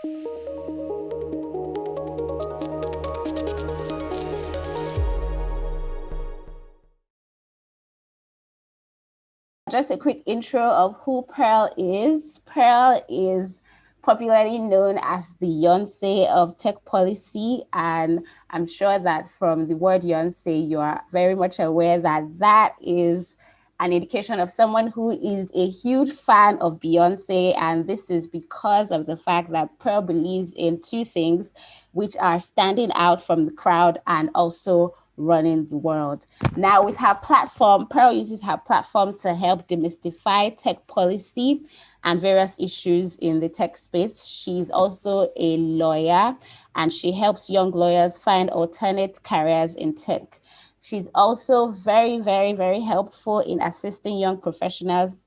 Just a quick intro of who Pearl is. Pearl is popularly known as the Yonsei of tech policy, and I'm sure that from the word Yonsei, you are very much aware that that is an indication of someone who is a huge fan of Beyonce, and this is because of the fact that Pearl believes in two things, which are standing out from the crowd and also running the world. Now, with her platform, Pearl uses her platform to help demystify tech policy and various issues in the tech space. She's also a lawyer, and she helps young lawyers find alternate careers in tech. She's also very, very, very helpful in assisting young professionals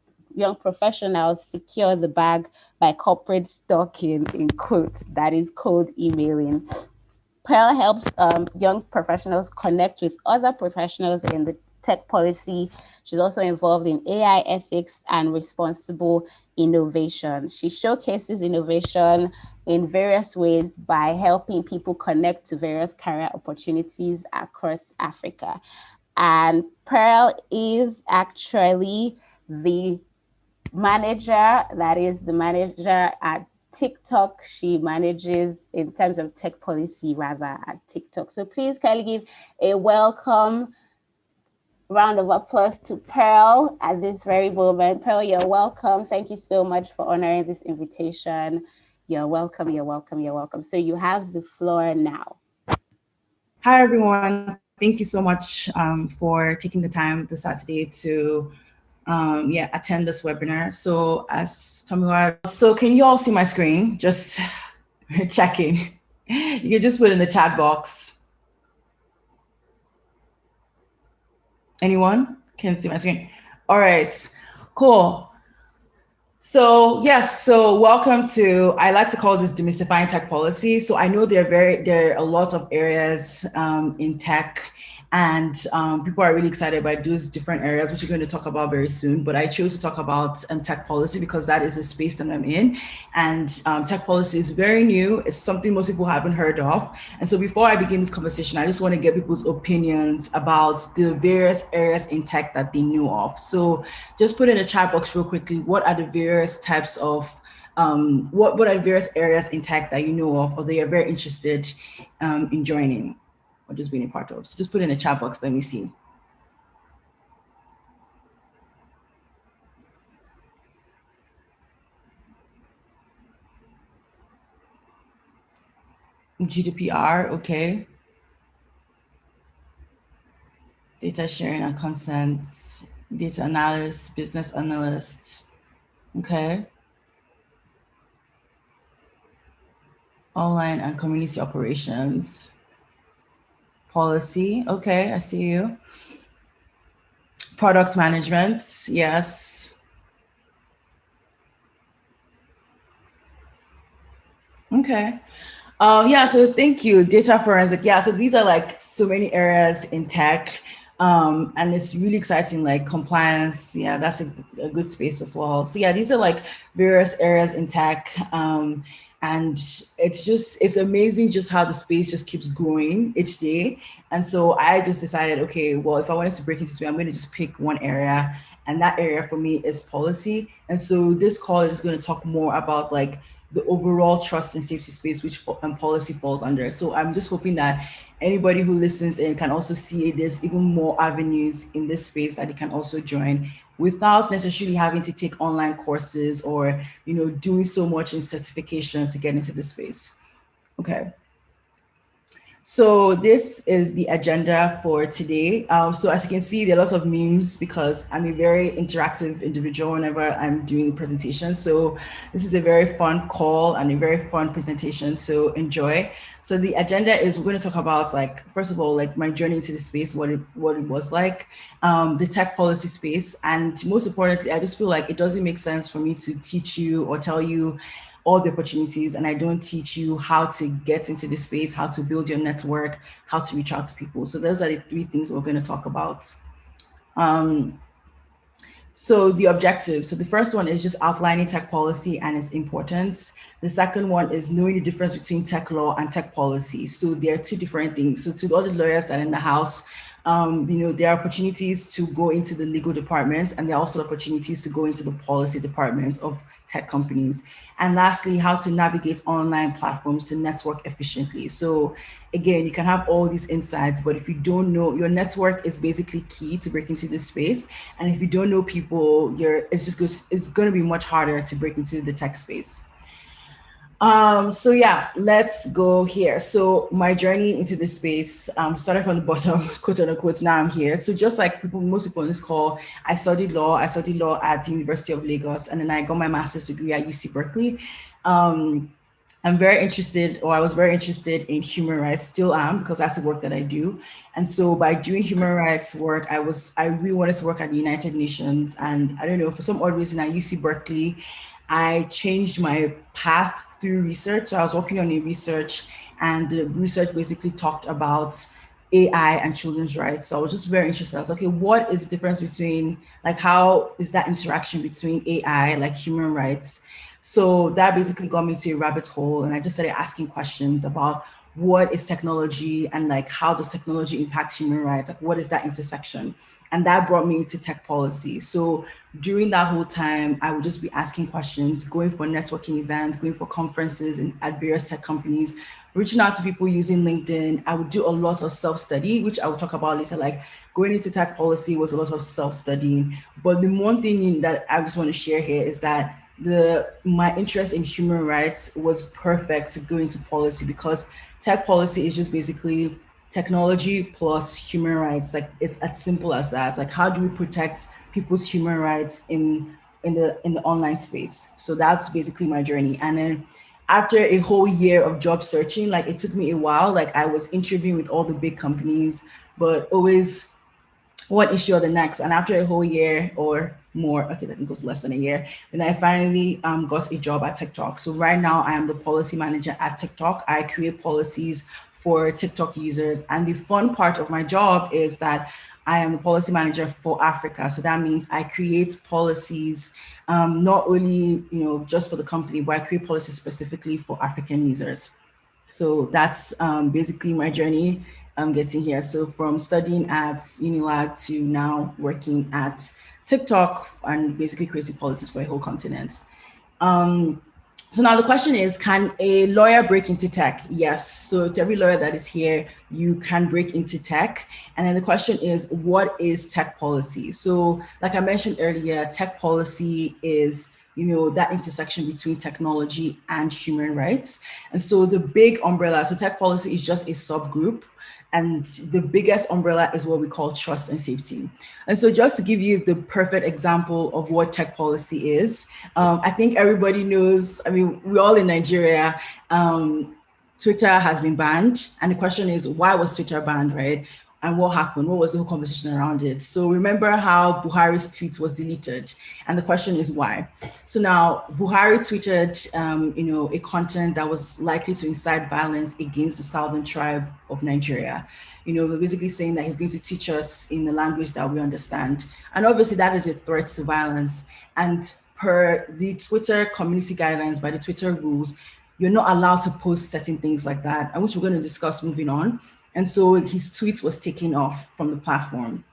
secure the bag by corporate stalking, in quotes, that is cold emailing. Pearl helps young professionals connect with other professionals in the tech policy. She's also involved in AI ethics and responsible innovation. She showcases innovation in various ways by helping people connect to various career opportunities across Africa. And Pearl is actually the manager at TikTok. She manages in terms of tech policy rather at TikTok. So please kindly give a welcome round of applause to Pearl at this very moment. Pearl, you're welcome. Thank you so much for honoring this invitation. You're welcome, you're welcome, you're welcome. So you have the floor now. Hi, everyone. Thank you so much for taking the time this Saturday to attend this webinar. So as Tomiwa, so can you all see my screen? Just checking. You can just put in the chat box. Anyone can see my screen? All right, cool. So yes, so welcome to, I like to call this demystifying tech policy. So I know there are a lot of areas in tech, and people are really excited about those different areas, which we're going to talk about very soon. But I chose to talk about tech policy because that is the space that I'm in, and tech policy is very new. It's something most people haven't heard of. And so before I begin this conversation, I just want to get people's opinions about the various areas in tech that they knew of. So just put in the chat box real quickly, what are the various types of what are various areas in tech that you know of or that you're very interested in joining or just being a part of? So just put in the chat box, let me see. GDPR, okay. Data sharing and consent, data analyst, business analyst, okay. Online and community operations. Policy, okay, I see you. Product management, yes. Okay. So thank you. Data forensic. Yeah, so these are like so many areas in tech. And it's really exciting, like compliance. Yeah, that's a good space as well. So yeah, these are like various areas in tech. And it's amazing just how the space just keeps growing each day. And so I just decided, okay, well, if I wanted to break into space, I'm going to just pick one area. And that area for me is policy. And so this call is just going to talk more about like the overall trust and safety space, which policy falls under. So I'm just hoping that anybody who listens in can also see there's even more avenues in this space that they can also join without necessarily having to take online courses or, doing so much in certifications to get into this space. Okay. So this is the agenda for today. So as you can see, there are lots of memes because I'm a very interactive individual whenever I'm doing presentations. So this is a very fun call and a very fun presentation, so enjoy. So the agenda is we're going to talk about, like, first of all, like my journey into the space, what it was like, the tech policy space. And most importantly, I just feel like it doesn't make sense for me to teach you or tell you all the opportunities, and I don't teach you how to get into the space, how to build your network, how to reach out to people. So those are the three things we're going to talk about. So the objectives. So the first one is just outlining tech policy and its importance. The second one is knowing the difference between tech law and tech policy. So there are two different things. So to all the lawyers that are in the house, there are opportunities to go into the legal department, and there are also opportunities to go into the policy department of tech companies. And lastly, how to navigate online platforms to network efficiently. So again, you can have all these insights, but if you don't know, your network is basically key to break into this space. And if you don't know people, it's going to be much harder to break into the tech space. So yeah, let's go here. So my journey into this space started from the bottom, quote unquote. Now I'm here. So just like most people on this call, I studied law. I studied law at the University of Lagos, and then I got my master's degree at UC Berkeley. Um, I was very interested in human rights, still am, because that's the work that I do. And so by doing human rights work, I really wanted to work at the United Nations. And I don't know, for some odd reason at UC Berkeley, I changed my path through research. So I was working on a research, and the research basically talked about AI and children's rights. So I was just very interested. I was like, okay, what is the difference between, like, how is that interaction between AI, like human rights? So that basically got me to a rabbit hole, and I just started asking questions about what is technology, and like how does technology impact human rights? Like, what is that intersection? And that brought me into tech policy. So during that whole time, I would just be asking questions, going for networking events, going for conferences at various tech companies, reaching out to people using LinkedIn. I would do a lot of self-study, which I will talk about later. Like, going into tech policy was a lot of self-studying. But the one thing that I just want to share here is that my interest in human rights was perfect to go into policy, because tech policy is just basically technology plus human rights. Like, it's as simple as that. Like, how do we protect people's human rights in the online space? So that's basically my journey. And then after a whole year of job searching, like, it took me a while. Like, I was interviewing with all the big companies, but always one issue or the next. And after a whole year or more, okay, I think it was less than a year, then I finally got a job at TikTok. So right now I am the policy manager at TikTok. I create policies for TikTok users. And the fun part of my job is that I am the policy manager for Africa. So that means I create policies, not only, just for the company, but I create policies specifically for African users. So that's basically my journey getting here. So from studying at Unilag to now working at TikTok and basically creating policies for a whole continent. So now the question is, can a lawyer break into tech? Yes. So to every lawyer that is here, you can break into tech. And then the question is, what is tech policy? So like I mentioned earlier, tech policy is that intersection between technology and human rights. And so the big umbrella, so tech policy is just a subgroup, and the biggest umbrella is what we call trust and safety. And so just to give you the perfect example of what tech policy is, I think everybody knows, I mean, we're all in Nigeria, Twitter has been banned. And the question is, why was Twitter banned, right? And what happened? What was the whole conversation around it? So remember how Buhari's tweet was deleted, and the question is why. So now Buhari tweeted, a content that was likely to incite violence against the southern tribe of Nigeria. We're basically saying that he's going to teach us in the language that we understand, and obviously that is a threat to violence. And per the Twitter community guidelines, by the Twitter rules, you're not allowed to post certain things like that, and which we're going to discuss moving on. And so his tweet was taken off from the platform.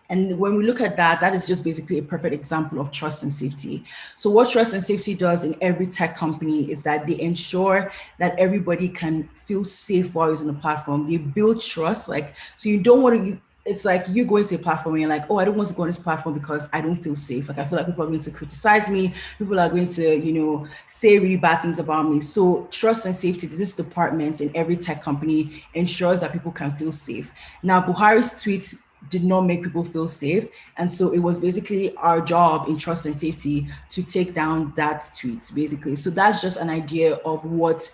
And when we look at that, that is just basically a perfect example of trust and safety. So what trust and safety does in every tech company is that they ensure that everybody can feel safe while using the platform. They build trust. So you don't want to, it's like you going to a platform and you're like, oh, I don't want to go on this platform because I don't feel safe. Like, I feel like people are going to criticize me. People are going to, say really bad things about me. So trust and safety, this department in every tech company ensures that people can feel safe. Now, Buhari's tweet did not make people feel safe. And so it was basically our job in trust and safety to take down that tweet, basically. So that's just an idea of what,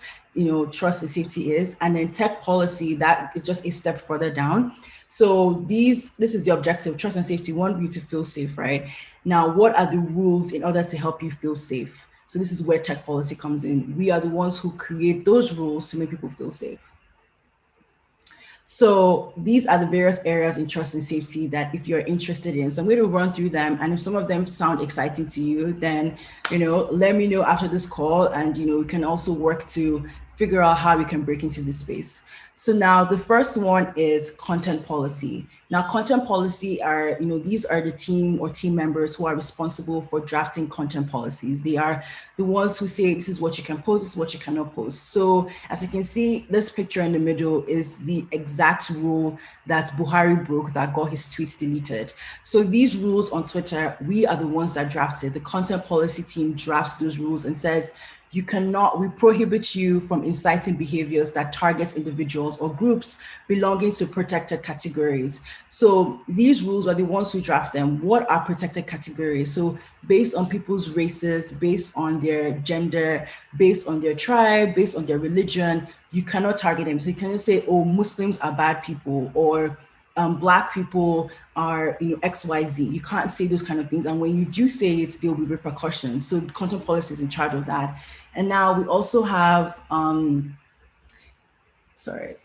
trust and safety is. And then tech policy, that is just a step further down. So this is the objective, trust and safety. We want you to feel safe, right? Now, what are the rules in order to help you feel safe? So this is where tech policy comes in. We are the ones who create those rules to make people feel safe. So these are the various areas in trust and safety that if you're interested in, so I'm going to run through them. And if some of them sound exciting to you, then, let me know after this call, and, we can also work to figure out how we can break into this space. So now the first one is content policy. Now, content policy are, these are the team or team members who are responsible for drafting content policies. They are the ones who say, this is what you can post, this is what you cannot post. So as you can see, this picture in the middle is the exact rule that Buhari broke that got his tweets deleted. So these rules on Twitter, we are the ones that drafted. The content policy team drafts those rules and says, we prohibit you from inciting behaviors that targets individuals or groups belonging to protected categories. So these rules are the ones who draft them. What are protected categories? So based on people's races, based on their gender, based on their tribe, based on their religion, you cannot target them. So you cannot say, oh, Muslims are bad people, or Black people are, XYZ. You can't say those kind of things. And when you do say it, there will be repercussions. So content policy is in charge of that. And now we also have, sorry.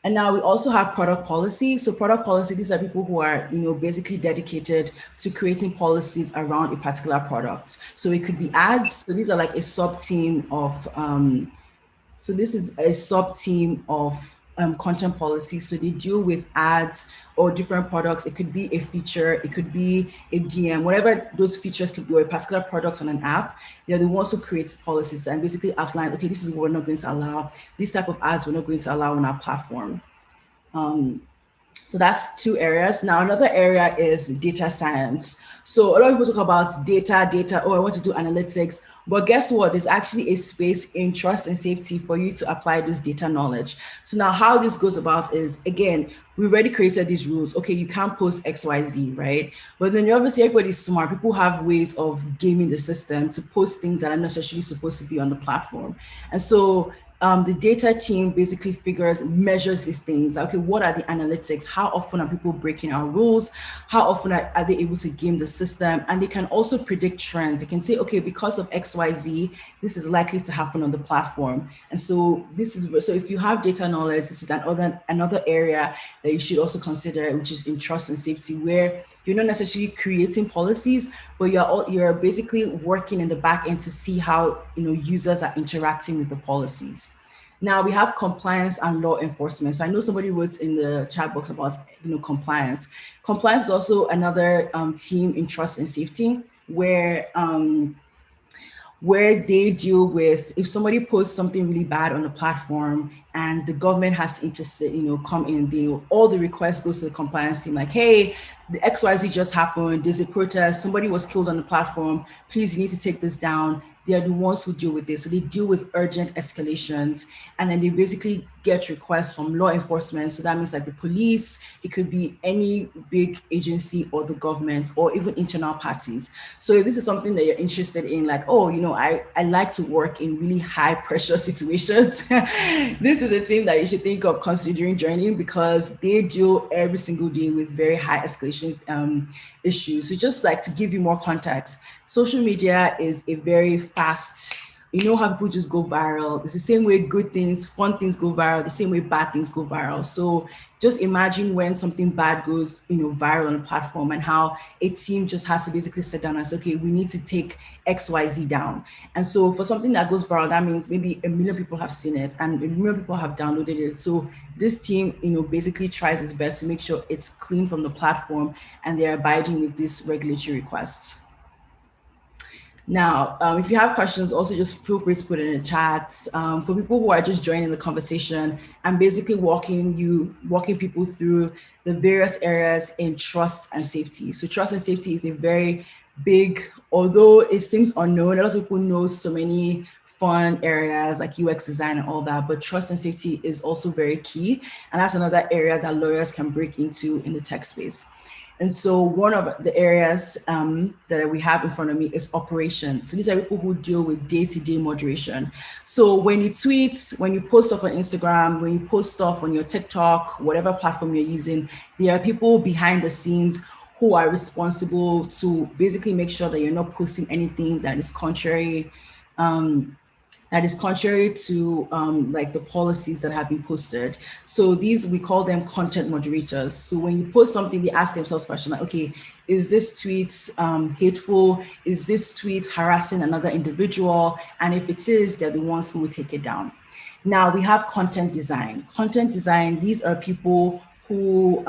And now we also have product policy. So product policy, these are people who are, basically dedicated to creating policies around a particular product. So it could be ads. So these are like a sub team of, so this is a sub team of content policy. So they deal with ads or different products. It could be a feature, it could be a DM, whatever those features could be, or a particular product on an app. They're the ones who create policies and basically outline, okay, this is what we're not going to allow. This type of ads we're not going to allow on our platform. So that's two areas. Now, another area is data science. So a lot of people talk about data, oh, I want to do analytics. But guess what? There's actually a space in trust and safety for you to apply this data knowledge. So now how this goes about is, again, we already created these rules. Okay, you can't post XYZ, right? But then obviously everybody's smart. People have ways of gaming the system to post things that are not necessarily supposed to be on the platform. And so the data team basically measures these things. Okay, what are the analytics? How often are people breaking our rules? How often are they able to game the system? And they can also predict trends. They can say, okay, because of XYZ, this is likely to happen on the platform. And so so if you have data knowledge, this is another area that you should also consider, which is in trust and safety, where you're not necessarily creating policies, but you're basically working in the back end to see how users are interacting with the policies. Now we have compliance and law enforcement. So I know somebody wrote in the chat box about compliance. Compliance is also another team in trust and safety where they deal with if somebody posts something really bad on the platform and the government has interested, come in, all the requests goes to the compliance team, like, hey, the XYZ just happened, there's a protest, somebody was killed on the platform, please, you need to take this down. They are the ones who deal with this. So they deal with urgent escalations, and then they basically get requests from law enforcement. So that means like the police, it could be any big agency or the government or even internal parties. So if this is something that you're interested in, like, oh, I like to work in really high pressure situations, this is a team that you should think of considering joining, because they deal every single day with very high escalation issues. So just like to give you more context, social media is a very fast, how people just go viral. It's the same way good things, fun things go viral, the same way bad things go viral. So just imagine when something bad goes, viral on a platform, and how a team just has to basically sit down and say, okay, we need to take XYZ down. And so for something that goes viral, that means maybe 1 million people have seen it and 1 million people have downloaded it. So this team, basically tries its best to make sure it's clean from the platform and they're abiding with these regulatory requests. Now, if you have questions, also just feel free to put it in the chat. For people who are just joining the conversation, I'm basically walking people through the various areas in trust and safety. So trust and safety is a very big, although it seems unknown, a lot of people know so many fun areas like UX design and all that, but trust and safety is also very key. And that's another area that lawyers can break into in the tech space. And so one of the areas that we have in front of me is operations. So these are people who deal with day-to-day moderation. So when you tweet, when you post stuff on Instagram, when you post stuff on your TikTok, whatever platform you're using, there are people behind the scenes who are responsible to basically make sure that you're not posting anything that is contrary that is contrary to like the policies that have been posted. So these, we call them content moderators. So when you post something, they ask themselves question like, okay, is this tweet hateful? Is this tweet harassing another individual? And if it is, they're the ones who will take it down. Now we have content design. Content design, these are people who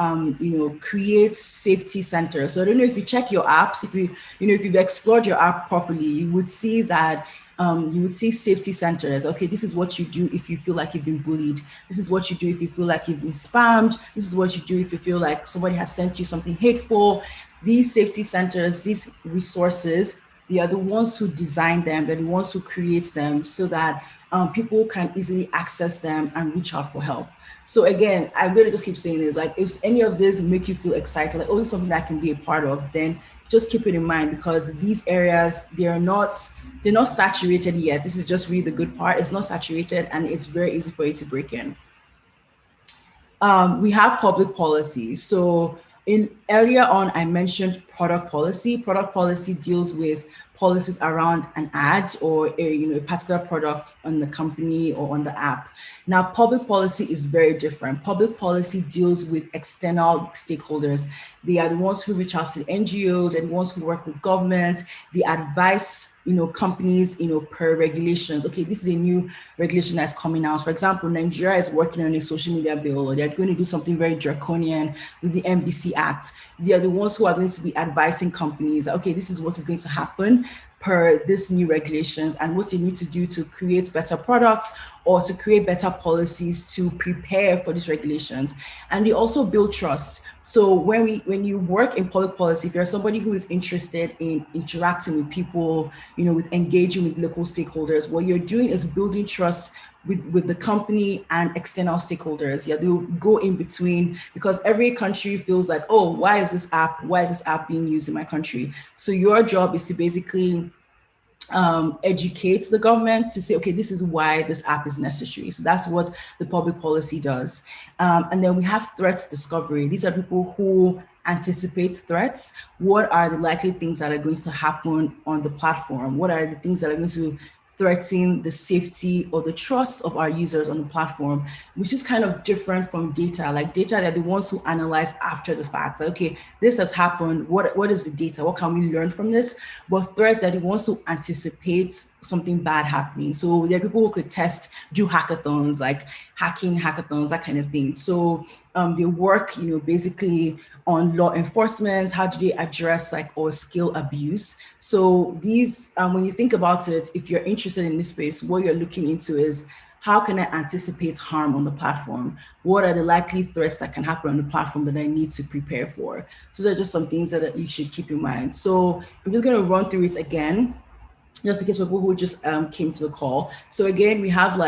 create safety centers. So I don't know if you check your apps, if you've explored your app properly, you would see that you would see safety centers. Okay, this is what you do if you feel like you've been bullied. This is what you do if you feel like you've been spammed. This is what you do if you feel like somebody has sent you something hateful. These safety centers, these resources, they are the ones who design them, they're the ones who create them so that people can easily access them and reach out for help. So again, I'm going to just keep saying this, like if any of this make you feel excited, like, oh, it's something that I can be a part of, then just keep it in mind, because these areas, they're not saturated yet. This is just really the good part. It's not saturated and it's very easy for you to break in. We have public policy. So in earlier on, I mentioned product policy. Product policy deals with policies around an ad or a particular product on the company or on the app. Now, public policy is very different. Public policy deals with external stakeholders. They are the ones who reach out to NGOs and the ones who work with governments. They advise companies, per regulations. Okay, this is a new regulation that's coming out. For example, Nigeria is working on a social media bill, or they're going to do something very draconian with the MBC Act. They are the ones who are going to be advising companies, okay, this is what is going to happen per this new regulations and what you need to do to create better products or to create better policies to prepare for these regulations. And they also build trust. So when you work in public policy, if you're somebody who is interested in interacting with people, with engaging with local stakeholders, what you're doing is building trust with the company and external stakeholders. Yeah, they'll go in between, because every country feels like, oh, why is this app being used in my country? So your job is to basically educate the government to say, okay, this is why this app is necessary. So that's what the public policy does. And then we have threats discovery. These are people who anticipate threats. What are the likely things that are going to happen on the platform? What are the things that are going to threaten the safety or the trust of our users on the platform, which is kind of different from data. Like data, they're the ones who analyze after the fact. Like, okay, this has happened. What is the data? What can we learn from this? But threats, they're the ones who anticipate something bad happening. So there are people who could do hackathons, like hacking hackathons, that kind of thing. So they work, basically on law enforcement. How do they address or skill abuse? So these, when you think about it, if you're interested in this space, what you're looking into is, how can I anticipate harm on the platform? What are the likely threats that can happen on the platform that I need to prepare for? So those are just some things that you should keep in mind. So I'm just going to run through it again, just in case people who just came to the call. So again, we have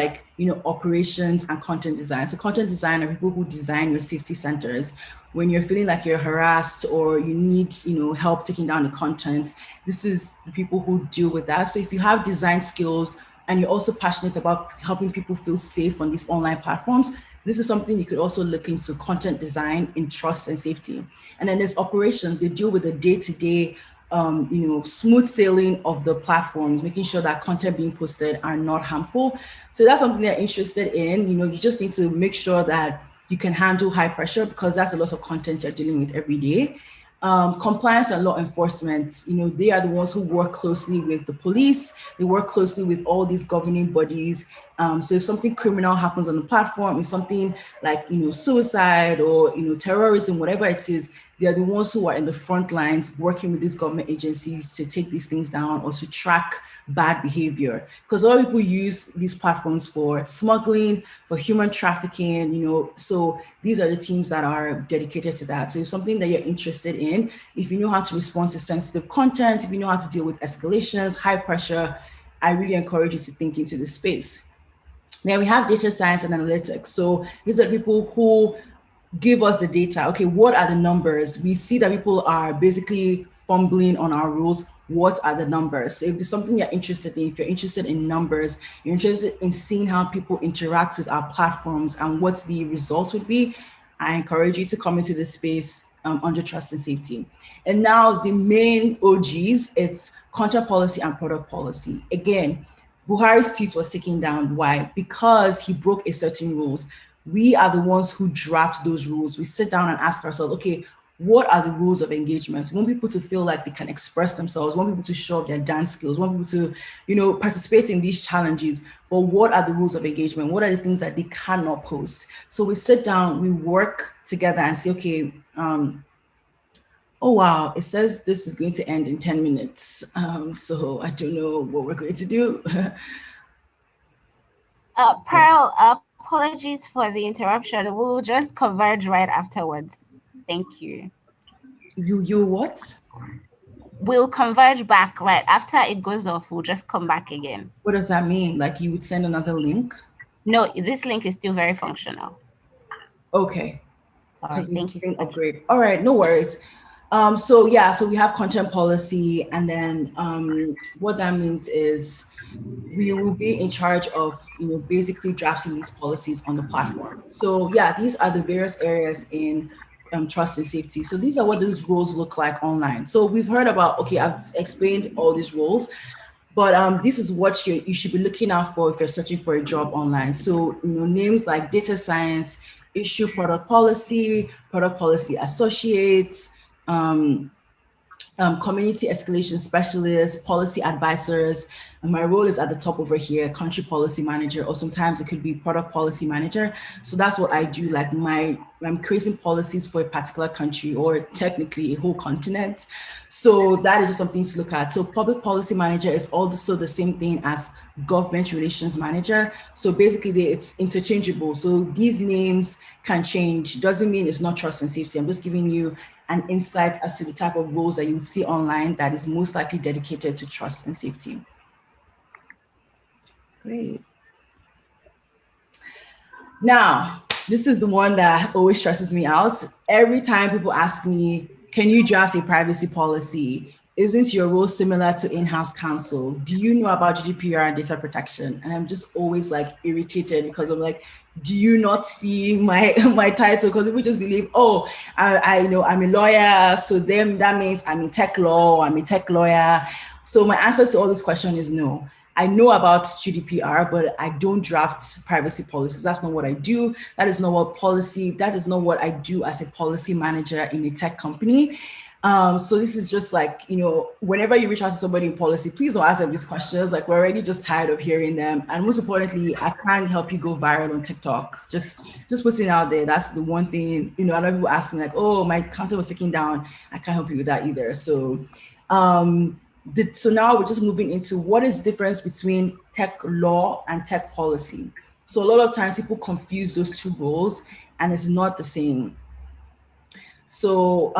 operations and content design. So content design are people who design your safety centers. When you're feeling like you're harassed or you need help taking down the content, this is the people who deal with that. So if you have design skills and you're also passionate about helping people feel safe on these online platforms, this is something you could also look into: content design in trust and safety. And then there's operations. They deal with the day-to-day smooth sailing of the platforms, making sure that content being posted are not harmful. So that's something they're interested in. You just need to make sure that you can handle high pressure, because that's a lot of content you're dealing with every day. Compliance and law enforcement, they are the ones who work closely with the police. They work closely with all these governing bodies. So if something criminal happens on the platform, if something like, suicide or, terrorism, whatever it is, they are the ones who are in the front lines working with these government agencies to take these things down or to track bad behavior. Because a lot of people use these platforms for smuggling, for human trafficking, so these are the teams that are dedicated to that. So if something that you're interested in, if you know how to respond to sensitive content, if you know how to deal with escalations, high pressure, I really encourage you to think into this space. Then we have data science and analytics. So these are people who give us the data. Okay, what are the numbers? We see that people are basically fumbling on our rules. What are the numbers? So if it's something you're interested in, if you're interested in numbers, you're interested in seeing how people interact with our platforms and what the results would be, I encourage you to come into this space under trust and safety. And now the main OGs, it's content policy and product policy. Again, Buhari's tweet was taken down. Why? Because he broke a certain rules. We are the ones who draft those rules. We sit down and ask ourselves, okay, what are the rules of engagement? We want people to feel like they can express themselves, we want people to show up their dance skills, we want people to, participate in these challenges. But what are the rules of engagement? What are the things that they cannot post? So we sit down, we work together and say, okay, oh wow, it says this is going to end in 10 minutes. So I don't know what we're going to do. Pearl, apologies for the interruption. We'll just converge right afterwards. Thank you. You what? We'll converge back right after it goes off. We'll just come back again. What does that mean? Like you would send another link? No, this link is still very functional. Okay. All right, thank you so much. Upgrade. All right, no worries. So we have content policy, and then what that means is we will be in charge of basically drafting these policies on the platform. So these are the various areas in trust and safety. So these are what those roles look like online. So we've heard about, okay, I've explained all these roles, but this is what you should be looking out for if you're searching for a job online. So names like data science, issue product policy associates, community escalation specialists, policy advisors. And my role is at the top over here, country policy manager, or sometimes it could be product policy manager. So that's what I do. Like I'm creating policies for a particular country, or technically a whole continent. So that is just something to look at. So public policy manager is also the same thing as government relations manager. So basically it's interchangeable. So these names can change. Doesn't mean it's not trust and safety. I'm just giving you an insight as to the type of roles that you would see online that is most likely dedicated to trust and safety. Great. Now, this is the one that always stresses me out. Every time people ask me, can you draft a privacy policy? Isn't your role similar to in-house counsel? Do you know about GDPR and data protection? And I'm just always like irritated because I'm like, do you not see my title? Because people just believe, oh, I know I'm a lawyer, so then that means I'm in tech law, I'm a tech lawyer. So my answer to all this question is no. I know about GDPR, but I don't draft privacy policies. That's not what I do. That is not what I do as a policy manager in a tech company. So this is just like, whenever you reach out to somebody in policy, please don't ask them these questions. Like, we're already just tired of hearing them. And most importantly, I can't help you go viral on TikTok. Just putting it out there. That's the one thing, a lot of people ask me like, oh, my content was taken down. I can't help you with that either. So, so now we're just moving into what is the difference between tech law and tech policy. So a lot of times people confuse those two roles, and it's not the same. So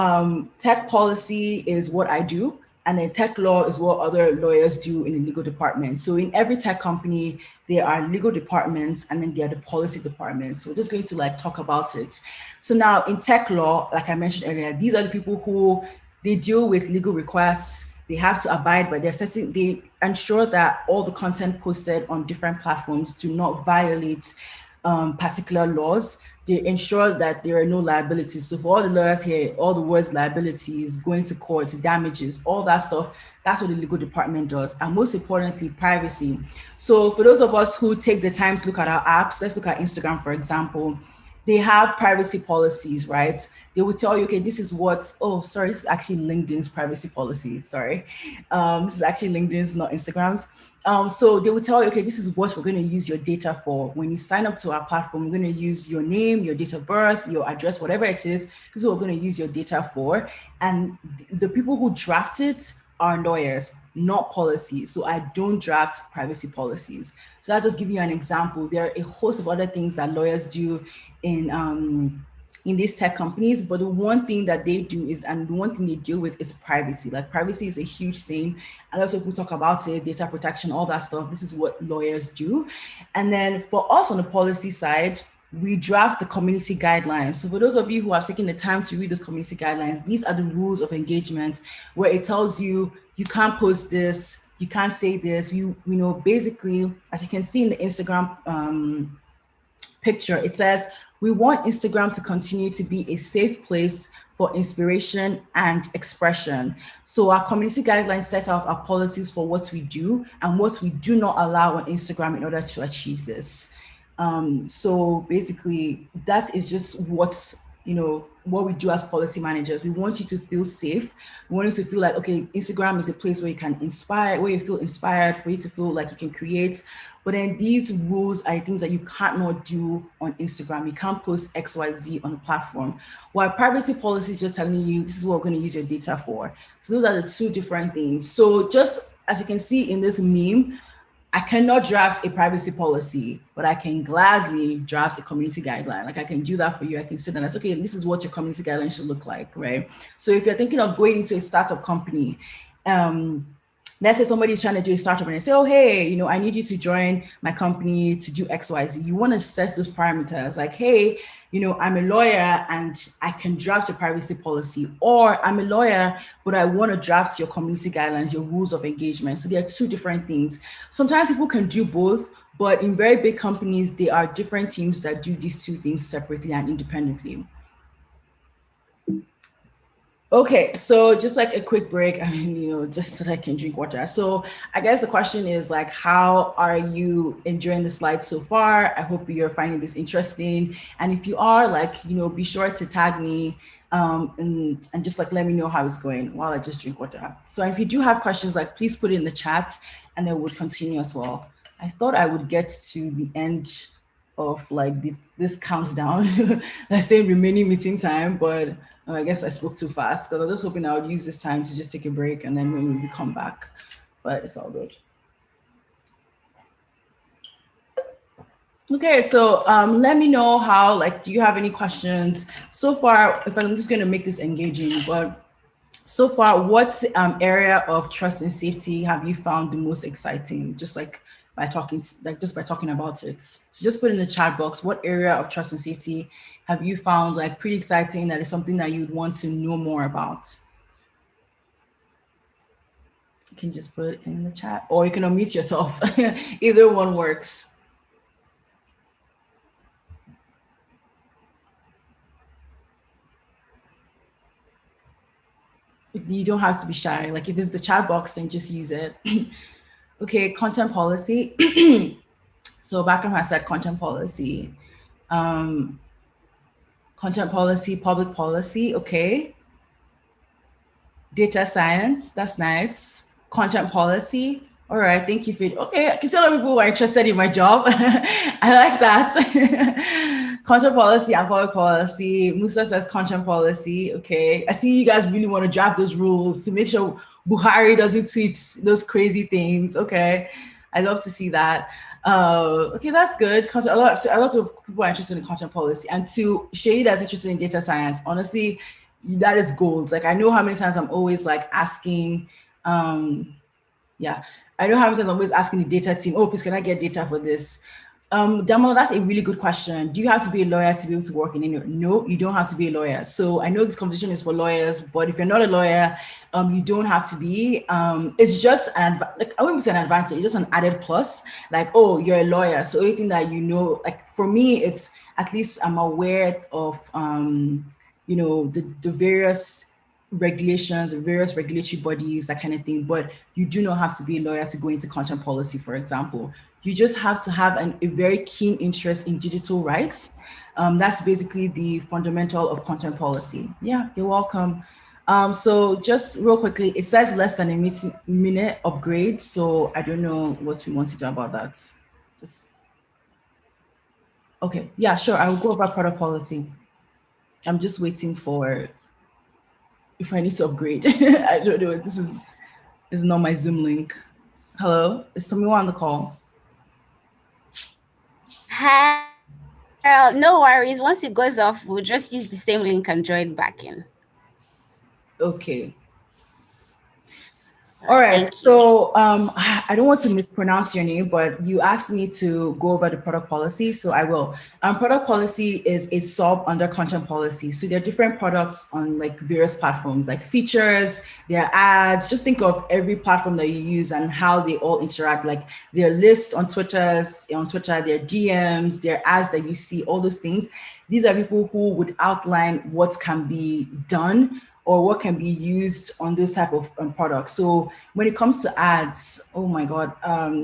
tech policy is what I do, and then tech law is what other lawyers do in the legal department. So in every tech company, there are legal departments, and then there are the policy departments. So we're just going to like talk about it. So now in tech law, like I mentioned earlier, these are the people who they deal with legal requests. They have to abide by their setting. They ensure that all the content posted on different platforms do not violate particular laws. They ensure that there are no liabilities. So for all the lawyers here, all the words liabilities, going to court, damages, all that stuff, that's what the legal department does. And most importantly, privacy. So for those of us who take the time to look at our apps, let's look at Instagram, for example. They have privacy policies, right? They will tell you, okay, this is what, this is actually LinkedIn's privacy policy, sorry. This is actually LinkedIn's, not Instagram's. So they will tell you, okay, this is what we're going to use your data for. When you sign up to our platform, we're going to use your name, your date of birth, your address, whatever it is. This is what we're going to use your data for. And the people who draft it are lawyers, not policy. So I don't draft privacy policies. So I'll just give you an example. There are a host of other things that lawyers do in these tech companies, but the one thing that they do is, and the one thing they deal with is privacy. Like privacy is a huge thing. And also people talk about it, data protection, all that stuff. This is what lawyers do. And then for us on the policy side, we draft the community guidelines. So for those of you who have taken the time to read those community guidelines, these are the rules of engagement where it tells you, you can't post this, you can't say this, basically, as you can see in the Instagram picture, it says, We want Instagram to continue to be a safe place for inspiration and expression. So our community guidelines set out our policies for what we do and what we do not allow on Instagram in order to achieve this. So basically, that is just what's what we do as policy managers. We want you to feel safe. We want you to feel like, okay, Instagram is a place where you can inspire, where you feel inspired, for you to feel like you can create. But then these rules are things that you can't not do on Instagram. You can't post XYZ on the platform. While privacy policy is just telling you this is what we're going to use your data for. So those are the two different things. So just as you can see in this meme, I cannot draft a privacy policy, but I can gladly draft a community guideline. Like I can do that for you. I can sit and say, okay, this is what your community guideline should look like, right? So if you're thinking of going into a startup company, let's say somebody's trying to do a startup and they say, oh, hey, I need you to join my company to do XYZ. You want to set those parameters like, hey, I'm a lawyer and I can draft a privacy policy, or I'm a lawyer, but I want to draft your community guidelines, your rules of engagement. So there are two different things. Sometimes people can do both, but in very big companies, there are different teams that do these two things separately and independently. Okay, so just like a quick break, I mean, just so that I can drink water. So I guess the question is like, how are you enjoying the slides so far? I hope you're finding this interesting. And if you are, like, be sure to tag me and just like let me know how it's going while I just drink water. So if you do have questions, like please put it in the chat and then we'll continue as well. I thought I would get to the end of like this countdown, let's say remaining meeting time, but I guess I spoke too fast because I was just hoping I would use this time to just take a break and then maybe we come back, but it's all good. Okay, so let me know how, like, do you have any questions so far? If I'm just going to make this engaging, but so far, what area of trust and safety have you found the most exciting? Just like by talking, just by talking about it. So just put in the chat box, what area of trust and safety have you found like pretty exciting that is something that you'd want to know more about? You can just put it in the chat or you can unmute yourself. Either one works. You don't have to be shy. Like if it's the chat box, then just use it. Okay, content policy. So back on I said content policy. Content policy, public policy, okay. Data science, that's nice. Content policy, all right, thank you for it. Okay, I can see a lot of people who are interested in my job. I like that. Content policy and public policy. Musa says content policy, okay. I see you guys really want to draft those rules to make sure Buhari doesn't tweet those crazy things, okay. I love to see that. Okay, that's good. A lot of people are interested in content policy, and to Shade that's interested in data science. Honestly, that is gold. Like I know how many times I'm always like asking, yeah, I know how many times I'm always asking the data team, oh, please, can I get data for this? Damola, that's a really good question. Do you have to be a lawyer to be able to work in any? No, you don't have to be a lawyer. So I know this competition is for lawyers, but if you're not a lawyer, you don't have to be. It's just like I wouldn't say an advantage, it's just an added plus. Like, oh, you're a lawyer, so anything that like for me, it's at least I'm aware of the various regulations, various regulatory bodies, that kind of thing. But you do not have to be a lawyer to go into content policy, for example. You just have to have a very keen interest in digital rights. That's basically the fundamental of content policy. Yeah, you're welcome. So just real quickly, it says less than a minute upgrade. So I don't know what we want to do about that. Just okay. Yeah, sure. I will go over product policy. I'm just waiting for if I need to upgrade. I don't know. This is not my Zoom link. Hello, is Tomiwa on the call? Harold, no worries. Once it goes off, we'll just use the same link and join back in. Okay. All right. Thank you. So I don't want to mispronounce your name, but you asked me to go over the product policy, so I will. Product policy is a sub under content policy. So there are different products on like various platforms, like features, there are ads. Just think of every platform that you use and how they all interact. Like their lists on Twitter, their DMs, their ads that you see, all those things. These are people who would outline what can be done or what can be used on those type of products. So when it comes to ads, oh my God.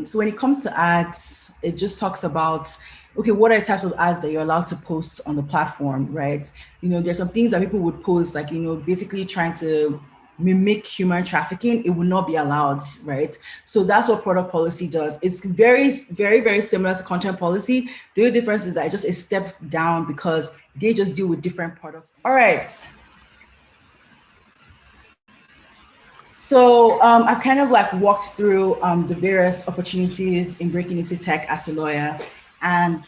So when it comes to ads, it just talks about, okay, what are the types of ads that you're allowed to post on the platform, right? There's some things that people would post, like, basically trying to mimic human trafficking. It will not be allowed, right? So that's what product policy does. It's very, very, very similar to content policy. The only difference is that it's just a step down because they just deal with different products. All right. So I've kind of like walked through the various opportunities in breaking into tech as a lawyer. And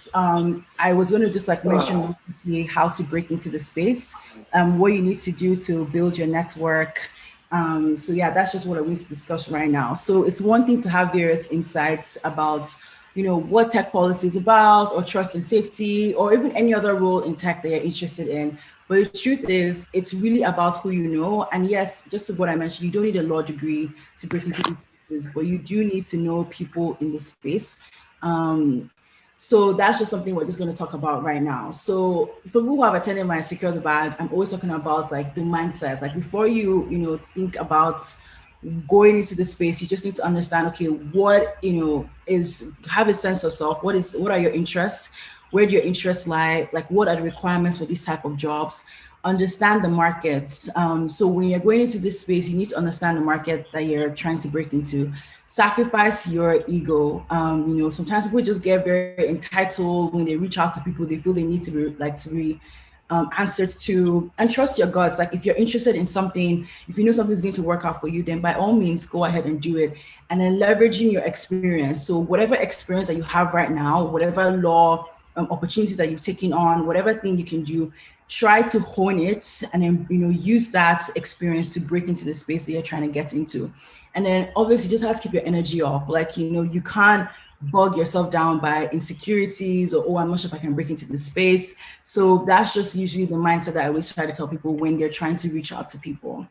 I was going to just like mention real quickly how to break into the space, what you need to do to build your network. So yeah, that's just what I want to discuss right now. So it's one thing to have various insights about, what tech policy is about, or trust and safety, or even any other role in tech that you're interested in. But the truth is, it's really about who you know. And yes, just to what I mentioned, you don't need a law degree to break into these spaces, but you do need to know people in the space. Um, so that's just something we're just going to talk about right now. So for people who have attended my Secure the Bag, I'm always talking about like the mindset. Like before you think about going into the space, you just need to understand, okay, what, is, have a sense of self. What are your interests? Where do your interests lie? Like, what are the requirements for these type of jobs? Understand the market. So when you're going into this space, you need to understand the market that you're trying to break into. Sacrifice your ego. Sometimes people just get very entitled when they reach out to people. They feel they need to be answered to, and trust your guts. Like if you're interested in something, if you know something's going to work out for you, then by all means go ahead and do it. And then leveraging your experience. So whatever experience that you have right now, whatever law opportunities that you've taken on, whatever thing you can do, try to hone it and then use that experience to break into the space that you're trying to get into. And then obviously just have to keep your energy up. Like, you can't bog yourself down by insecurities or, oh, I'm not sure if I can break into this space. So that's just usually the mindset that I always try to tell people when they're trying to reach out to people.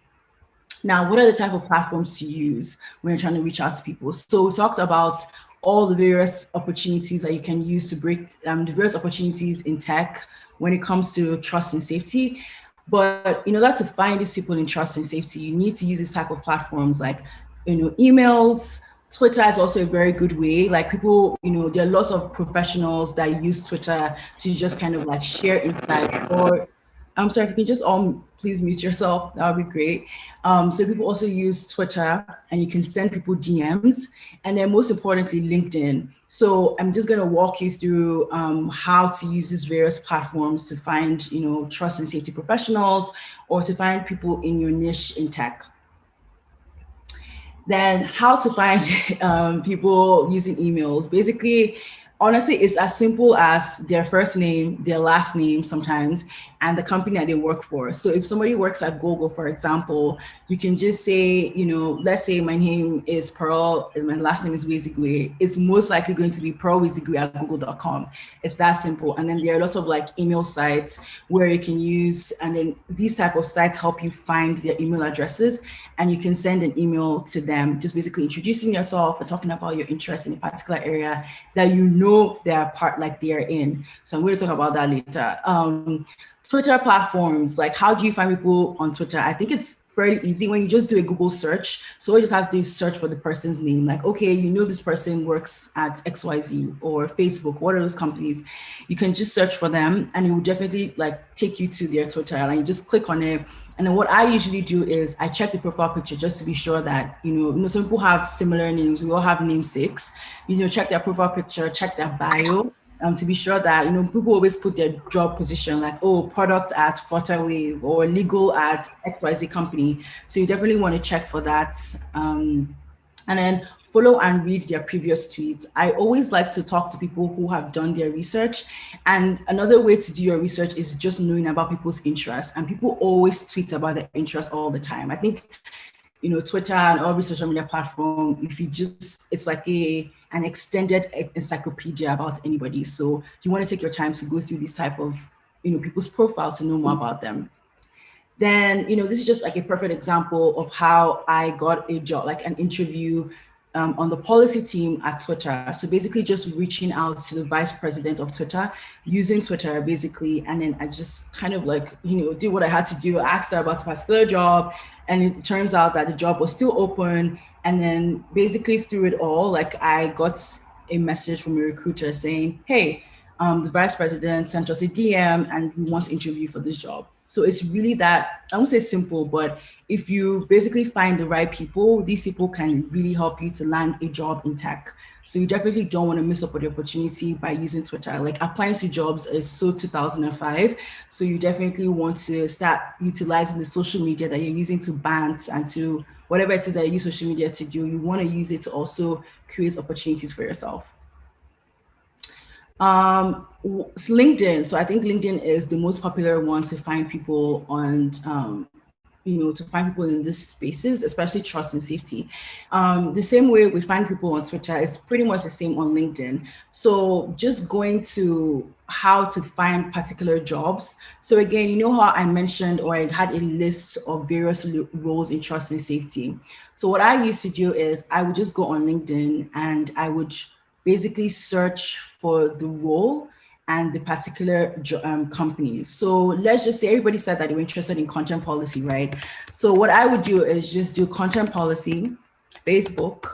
Now, what are the type of platforms to use when you're trying to reach out to people? So we talked about all the various opportunities that you can use to break the various opportunities in tech when it comes to trust and safety. But in order to find these people in trust and safety, you need to use this type of platforms like, emails. Twitter is also a very good way. Like people, there are lots of professionals that use Twitter to just kind of like share insight. Or I'm sorry, if you can just all please mute yourself, that would be great. So people also use Twitter, and you can send people DMs, and then most importantly, LinkedIn. So I'm just going to walk you through how to use these various platforms to find, trust and safety professionals, or to find people in your niche in tech. Then how to find people using emails. Basically, honestly, it's as simple as their first name, their last name sometimes, and the company that they work for. So if somebody works at Google, for example, you can just say, let's say my name is Pearl and my last name is Wizigwe. It's most likely going to be pearlwizigwe@google.com. It's that simple. And then there are lots of like email sites where you can use, and then these type of sites help you find their email addresses, and you can send an email to them, just basically introducing yourself and talking about your interest in a particular area that they're part, like they're in. So I'm going to talk about that later. Twitter platforms, like how do you find people on Twitter? I think it's fairly easy when you just do a Google search. So you just have to search for the person's name. Like, okay, this person works at XYZ or Facebook. What are those companies? You can just search for them, and it will definitely like take you to their Twitter, and you just click on it. And then what I usually do is I check the profile picture just to be sure that, some people have similar names. We all have namesakes. Check their profile picture, check their bio, to be sure that, people always put their job position like, oh, product at Flutterwave or legal at XYZ company. So you definitely want to check for that. And then follow and read their previous tweets. I always like to talk to people who have done their research. And another way to do your research is just knowing about people's interests. And people always tweet about their interests all the time. I think Twitter and every social media platform, if you just, it's like an extended encyclopedia about anybody. So you want to take your time to go through these type of, people's profiles to know more about them. Then, this is just like a perfect example of how I got a job, like an interview on the policy team at Twitter. So basically just reaching out to the vice president of Twitter, using Twitter basically. And then I just kind of like, did what I had to do. I asked her about a particular job, and it turns out that the job was still open. And then basically through it all, like I got a message from a recruiter saying, hey, the vice president sent us a DM and we want to interview you for this job. So it's really that, I won't say simple, but if you basically find the right people, these people can really help you to land a job in tech. So you definitely don't want to miss up on the opportunity by using Twitter. Like applying to jobs is so 2005. So you definitely want to start utilizing the social media that you're using to bant and to whatever it is that you use social media to do. You want to use it to also create opportunities for yourself. LinkedIn. So I think LinkedIn is the most popular one to find people on, to find people in these spaces, especially trust and safety. The same way we find people on Twitter is pretty much the same on LinkedIn. So just going to how to find particular jobs. So again, how I mentioned, or I had a list of various roles in trust and safety. So what I used to do is I would just go on LinkedIn and I would basically search for the role and the particular company. So let's just say everybody said that they were interested in content policy, right? So what I would do is just do content policy, Facebook,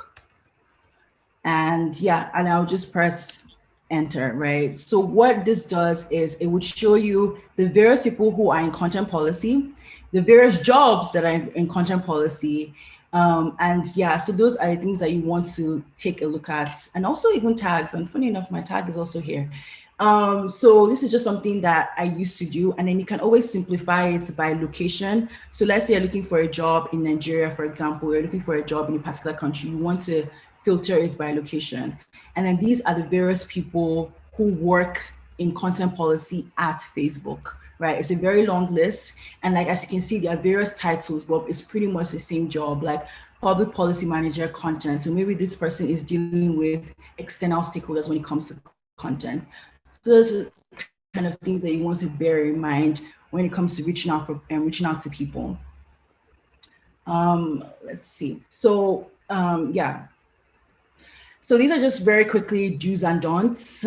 and I'll just press enter, right? So what this does is it would show you the various people who are in content policy, the various jobs that are in content policy, so those are the things that you want to take a look at, and also even tags. And funny enough, my tag is also here. So this is just something that I used to do, and then you can always simplify it by location. So let's say you're looking for a job in Nigeria, for example, you're looking for a job in a particular country, you want to filter it by location. And then these are the various people who work in content policy at Facebook, right? It's a very long list. And like, as you can see, there are various titles, but it's pretty much the same job, like public policy manager content. So maybe this person is dealing with external stakeholders when it comes to content. So those are kind of things that you want to bear in mind when it comes to reaching out to people. Let's see. So So these are just very quickly do's and don'ts.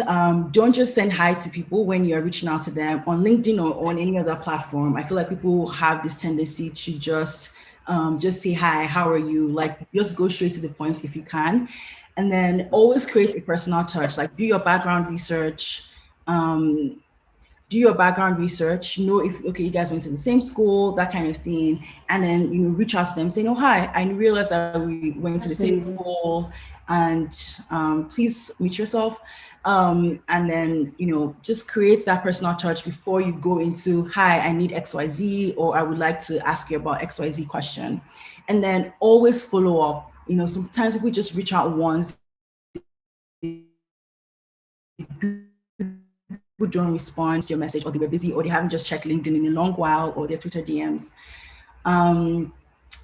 Don't just send hi to people when you're reaching out to them on LinkedIn or on any other platform. I feel like people have this tendency to just say hi, how are you? Like just go straight to the point if you can. And then always create a personal touch, like do your background research, know if, okay, you guys went to the same school, that kind of thing. And then, reach out to them, say, no, hi, I realized that we went to the same school and please meet yourself. And then, just create that personal touch before you go into, hi, I need XYZ, or I would like to ask you about XYZ question. And then always follow up. Sometimes people just reach out once, people don't respond to your message, or they were busy, or they haven't just checked LinkedIn in a long while, or their Twitter DMs.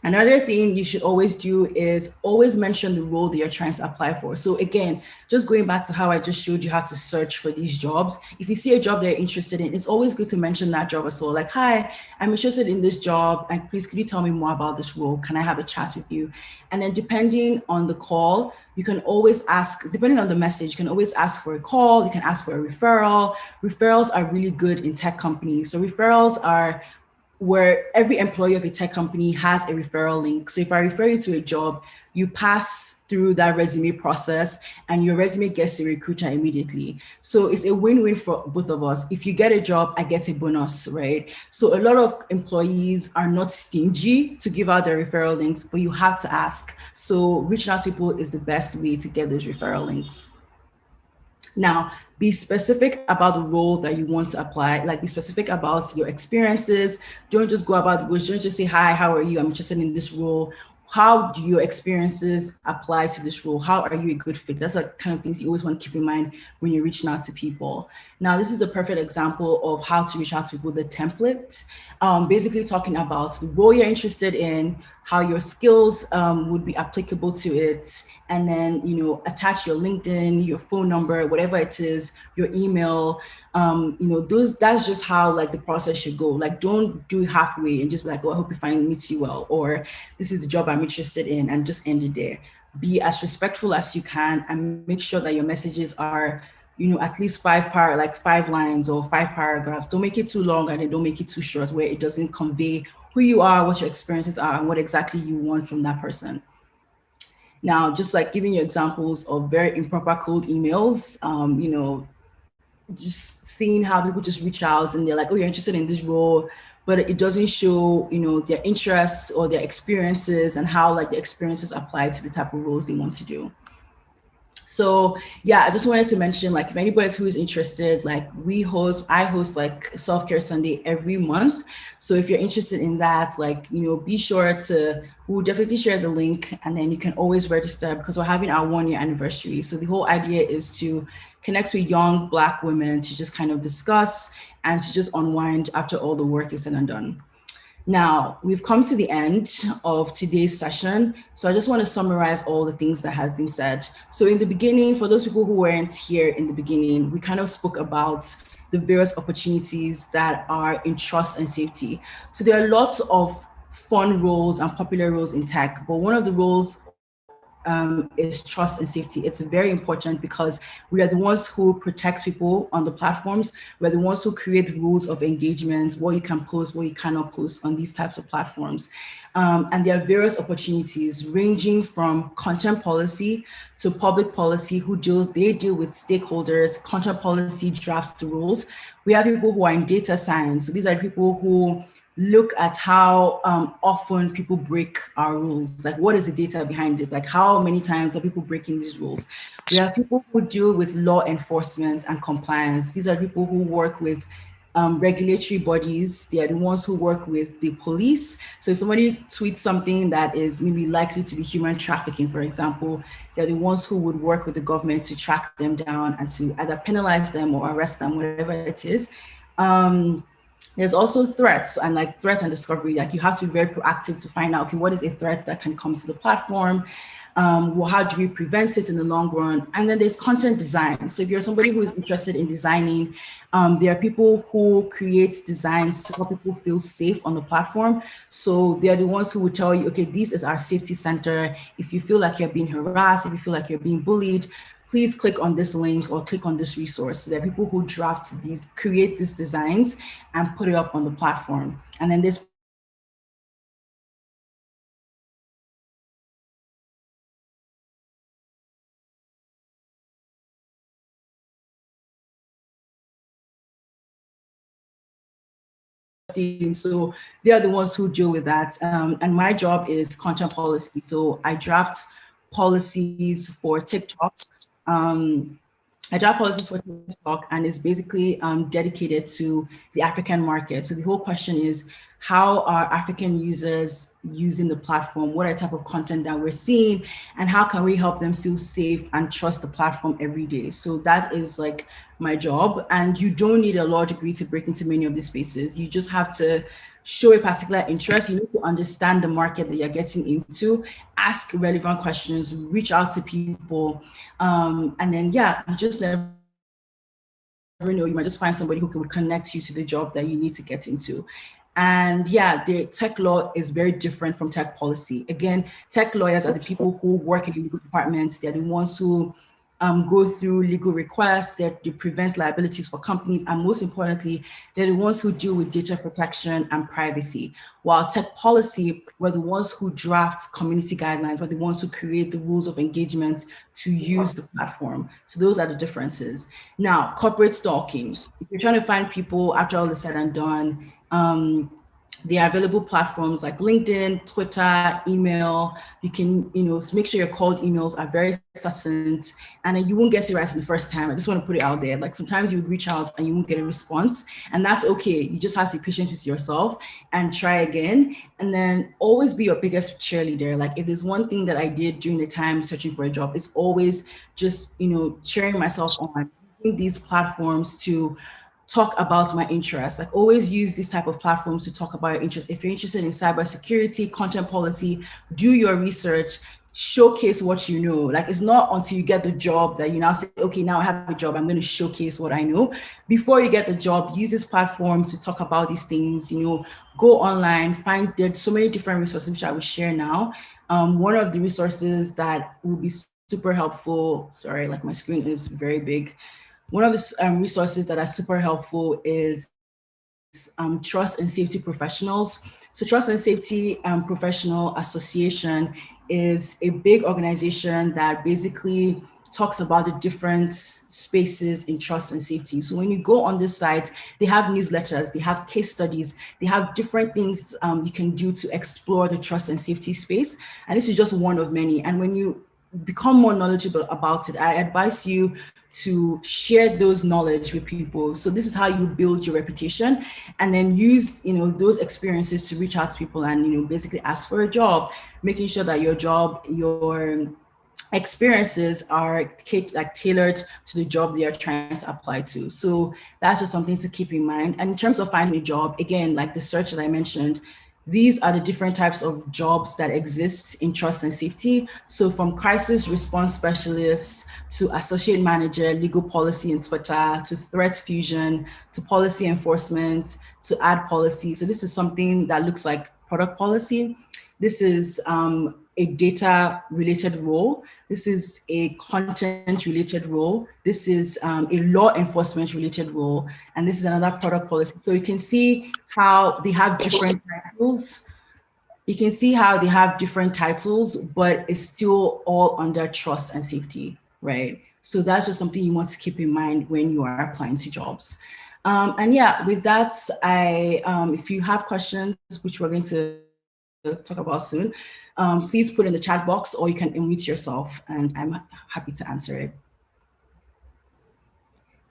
Another thing you should always do is always mention the role that you're trying to apply for. So again, just going back to how I just showed you how to search for these jobs. If you see a job that you're interested in, it's always good to mention that job as well. Like, hi, I'm interested in this job, and please, could you tell me more about this role? Can I have a chat with you? And then depending on the call, you can always ask, depending on the message, you can always ask for a call, you can ask for a referral. Referrals are really good in tech companies. So referrals are where every employee of a tech company has a referral link. So if I refer you to a job, you pass through that resume process and your resume gets to a recruiter immediately. So it's a win-win for both of us. If you get a job, I get a bonus, right? So a lot of employees are not stingy to give out their referral links, but you have to ask. So reaching out to people is the best way to get those referral links. Now, be specific about the role that you want to apply, like be specific about your experiences. Don't just go about the bush. Don't just say, hi, how are you? I'm interested in this role. How do your experiences apply to this role? How are you a good fit? That's the kind of things you always want to keep in mind when you're reaching out to people. Now, this is a perfect example of how to reach out to people, the template, basically talking about the role you're interested in, how your skills would be applicable to it, and then attach your LinkedIn, your phone number, whatever it is, your email. Those That's just how like the process should go. Like, don't do it halfway and just be like, oh, I hope you find meets you well, or this is the job I'm interested in, and just end it there. Be as respectful as you can and make sure that your messages are at least like 5 lines or 5 paragraphs. Don't make it too long, and then don't make it too short where it doesn't convey who you are, what your experiences are, and what exactly you want from that person. Now, just like giving you examples of very improper cold emails, just seeing how people just reach out and they're like, oh, you're interested in this role, but it doesn't show, their interests or their experiences and how like the experiences apply to the type of roles they want to do. So yeah, I just wanted to mention, like, if anybody's who is interested, like I host like Self-Care Sunday every month. So if you're interested in that, like, be sure to, we'll definitely share the link, and then you can always register because we're having our 1 year anniversary. So the whole idea is to connect with young Black women to just kind of discuss and to just unwind after all the work is said and done. Now, we've come to the end of today's session. So I just want to summarize all the things that have been said. So in the beginning, for those people who weren't here in the beginning, we kind of spoke about the various opportunities that are in trust and safety. So there are lots of fun roles and popular roles in tech, but one of the roles is trust and safety. It's very important because we are the ones who protect people on the platforms. We're the ones who create the rules of engagement, what you can post, what you cannot post on these types of platforms. And there are various opportunities ranging from content policy to public policy, they deal with stakeholders. Content policy drafts the rules. We have people who are in data science. So these are people who look at how often people break our rules. Like, what is the data behind it? Like, how many times are people breaking these rules? We have people who deal with law enforcement and compliance. These are people who work with regulatory bodies. They are the ones who work with the police. So if somebody tweets something that is maybe likely to be human trafficking, for example, they're the ones who would work with the government to track them down and to either penalize them or arrest them, whatever it is. There's also threats and like threat and discovery. Like, you have to be very proactive to find out, okay, what is a threat that can come to the platform? Well, how do we prevent it in the long run? And then there's content design. So if you're somebody who is interested in designing, there are people who create designs to help people feel safe on the platform. So they are the ones who will tell you, okay, this is our safety center. If you feel like you're being harassed, if you feel like you're being bullied, please click on this link or click on this resource. So there are people who create these designs and put it up on the platform. And then there's public policy. So these are the people who so they are the ones who deal with that. And my job is content policy. So I draft policies for TikTok. Um, Agile policies for TikTok, and is basically dedicated to the African market. So the whole question is, how are African users using the platform? What are the type of content that we're seeing, and how can we help them feel safe and trust the platform every day? So that is like my job, and you don't need a law degree to break into many of these spaces. You just have to show a particular interest. You need to understand the market that you're getting into, ask relevant questions, reach out to people, and then yeah, you just never know. You might just find somebody who would connect you to the job that you need to get into. And yeah, the tech law is very different from tech policy. Again, tech lawyers are the people who work in the legal departments. They're the ones who go through legal requests, they prevent liabilities for companies, and most importantly, they're the ones who deal with data protection and privacy. While tech policy, we're the ones who draft community guidelines, we're the ones who create the rules of engagement to use the platform. So those are the differences. Now, corporate stalking. If you're trying to find people after all is said and done, there are available platforms like LinkedIn, Twitter, email. You can, make sure your cold emails are very succinct, and then you won't get it right in the first time. I just want to put it out there. Like, sometimes you would reach out and you won't get a response, and that's okay. You just have to be patient with yourself and try again. And then always be your biggest cheerleader. Like, if there's one thing that I did during the time searching for a job, it's always just, cheering myself on, using these platforms talk about my interests. Like always use this type of platforms to talk about your interests. If you're interested in cybersecurity, content policy, do your research, showcase what you know. Like it's not until you get the job that you now say, okay, now I have a job, I'm going to showcase what I know. Before you get the job, use this platform to talk about these things, go online, find there's so many different resources which I will share now. One of the resources that will be super helpful, sorry, like my screen is very big. One of the resources that are super helpful is trust and safety professionals. So trust and safety professional association is a big organization that basically talks about the different spaces in trust and safety. So when you go on this site, they have newsletters, they have case studies, they have different things you can do to explore the trust and safety space. And this is just one of many. And when you become more knowledgeable about it, I advise you to share those knowledge with people. So this is how you build your reputation, and then use those experiences to reach out to people and basically ask for a job, making sure that your experiences are like tailored to the job they are trying to apply to. So that's just something to keep in mind. And in terms of finding a job, again, like the search that I mentioned, these are the different types of jobs that exist in trust and safety. So from crisis response specialists to associate manager, legal policy inspector, to threat fusion, to policy enforcement, to ad policy. So this is something that looks like product policy. This is a data related role. This is a content related role. This is a law enforcement related role. And this is another product policy. So you can see how they have different titles. You can see how they have different titles, but it's still all under trust and safety, right? So that's just something you want to keep in mind when you are applying to jobs. And yeah, with that, if you have questions, which we're going to talk about soon, please put in the chat box, or you can unmute yourself, and I'm happy to answer it.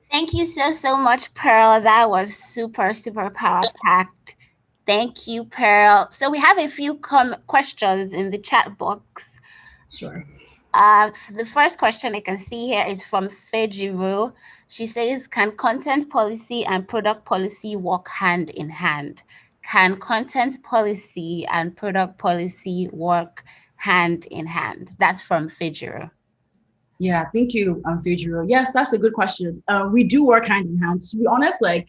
Thank you so much, Pearl. That was super power packed. Thank you, Pearl. So we have a few questions in the chat box. Sure. The first question I can see here is from Fejiru. She says, "Can content policy and product policy work hand in hand? Can content policy and product policy work hand in hand?" That's from Fejiru. Yeah, thank you, Phaedra. Yes, that's a good question. We do work hand in hand. To be honest, like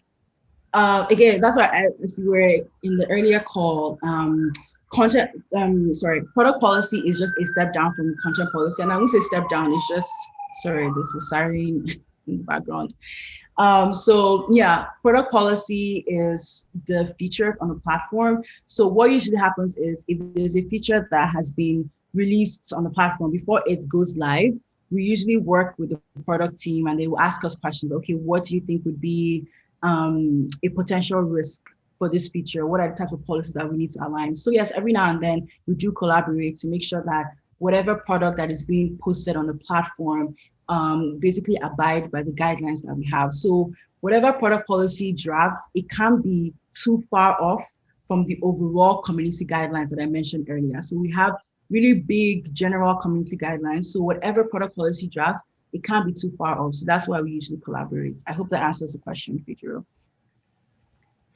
again, that's why if you were in the earlier call, content, product policy is just a step down from content policy. And I won't say step down, it's just, sorry, this is siren in the background. So yeah, product policy is the features on the platform. So what usually happens is if there's a feature that has been released on the platform before it goes live, we usually work with the product team and they will ask us questions. Okay, what do you think would be a potential risk for this feature? What are the types of policies that we need to align? So yes, every now and then we do collaborate to make sure that whatever product that is being posted on the platform basically abide by the guidelines that we have. So whatever product policy drafts, it can't be too far off from the overall community guidelines that I mentioned earlier. So we have really big general community guidelines. So whatever product policy drafts, it can't be too far off. So that's why we usually collaborate. I hope that answers the question, Pedro.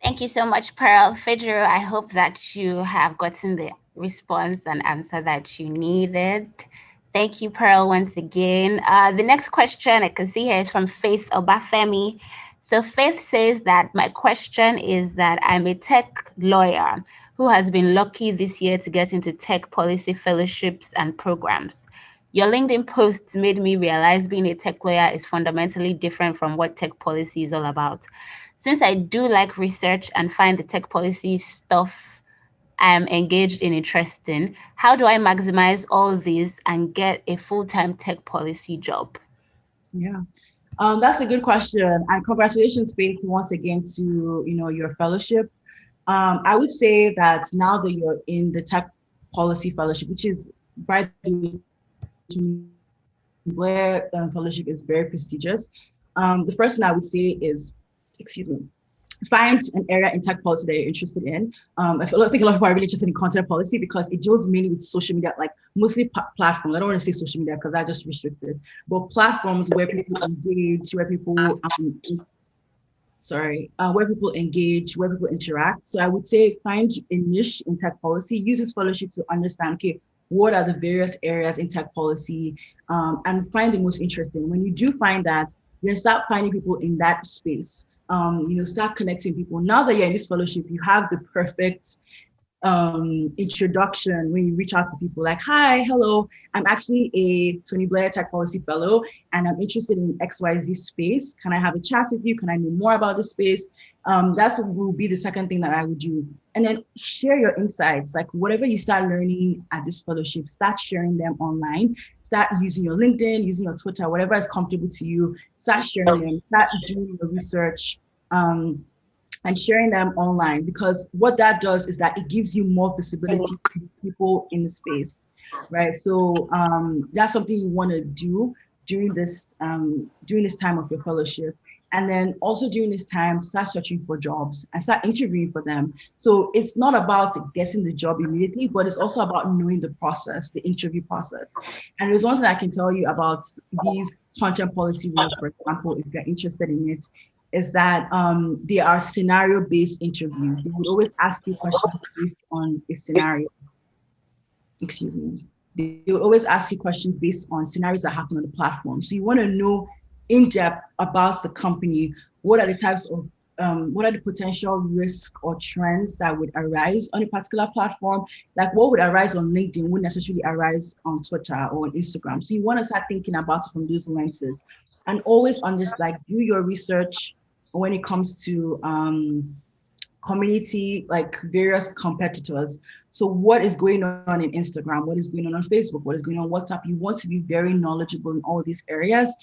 Thank you so much, Pearl. Fejiru, I hope that you have gotten the response and answer that you needed. Thank you, Pearl, once again. The next question I can see here is from Faith Obafemi. So Faith says that my question is that I'm a tech lawyer who has been lucky this year to get into tech policy fellowships and programs. Your LinkedIn posts made me realize being a tech lawyer is fundamentally different from what tech policy is all about. Since I do like research and find the tech policy stuff I'm engaged in interesting, how do I maximize all these and get a full-time tech policy job? Yeah. That's a good question. And congratulations, Faith, once again to your fellowship. I would say that now that you're in the tech policy fellowship, which is by the way, where fellowship is very prestigious. The first thing I would say is, excuse me, find an area in tech policy that you're interested in. I think a lot of people are really interested in content policy because it deals mainly with social media, like mostly platforms. I don't want to say social media because that just restricts it, but platforms where people engage, where people where people engage, where people interact. So I would say find a niche in tech policy, use this fellowship to understand, okay, what are the various areas in tech policy, and find the most interesting. When you do find that, then start finding people in that space. Start connecting people. Now that you're in this fellowship, you have the perfect introduction when you reach out to people like, hi, hello, I'm actually a Tony Blair Tech Policy Fellow, and I'm interested in XYZ space. Can I have a chat with you? Can I know more about the space? That's will be the second thing that I would do. And then share your insights, like whatever you start learning at this fellowship, start sharing them online, start using your LinkedIn, using your Twitter, whatever is comfortable to you, start sharing them, start doing your research. And sharing them online, because what that does is that it gives you more visibility to people in the space, right? So that's something you want to do during this time of your fellowship. And then also during this time, start searching for jobs and start interviewing for them. So it's not about getting the job immediately, but it's also about knowing the process, the interview process. And there's one thing I can tell you about these content policy rules, for example, if you're interested in it, is that they are scenario-based interviews. They would always ask you questions based on a scenario. Excuse me. They would always ask you questions based on scenarios that happen on the platform. So you want to know in depth about the company. What are the types of what are the potential risks or trends that would arise on a particular platform? Like what would arise on LinkedIn wouldn't necessarily arise on Twitter or on Instagram. So you want to start thinking about it from those lenses, and always on this, like, do your research when it comes to community, like various competitors. So what is going on in Instagram? What is going on Facebook? What is going on WhatsApp? You want to be very knowledgeable in all these areas.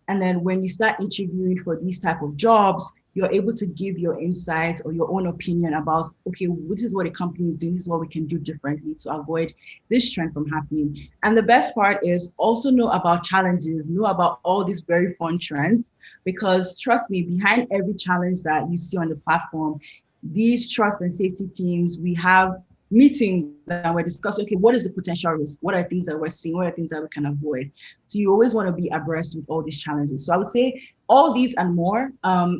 And then when you start interviewing for these type of jobs, you're able to give your insights or your own opinion about, okay, this is what a company is doing, this is what we can do differently to avoid this trend from happening. And the best part is also know about challenges, know about all these very fun trends, because trust me, behind every challenge that you see on the platform, these trust and safety teams, we have meetings and we're discussing, okay, what is the potential risk? What are things that we're seeing? What are things that we can avoid? So you always want to be abreast with all these challenges. So I would say all these and more,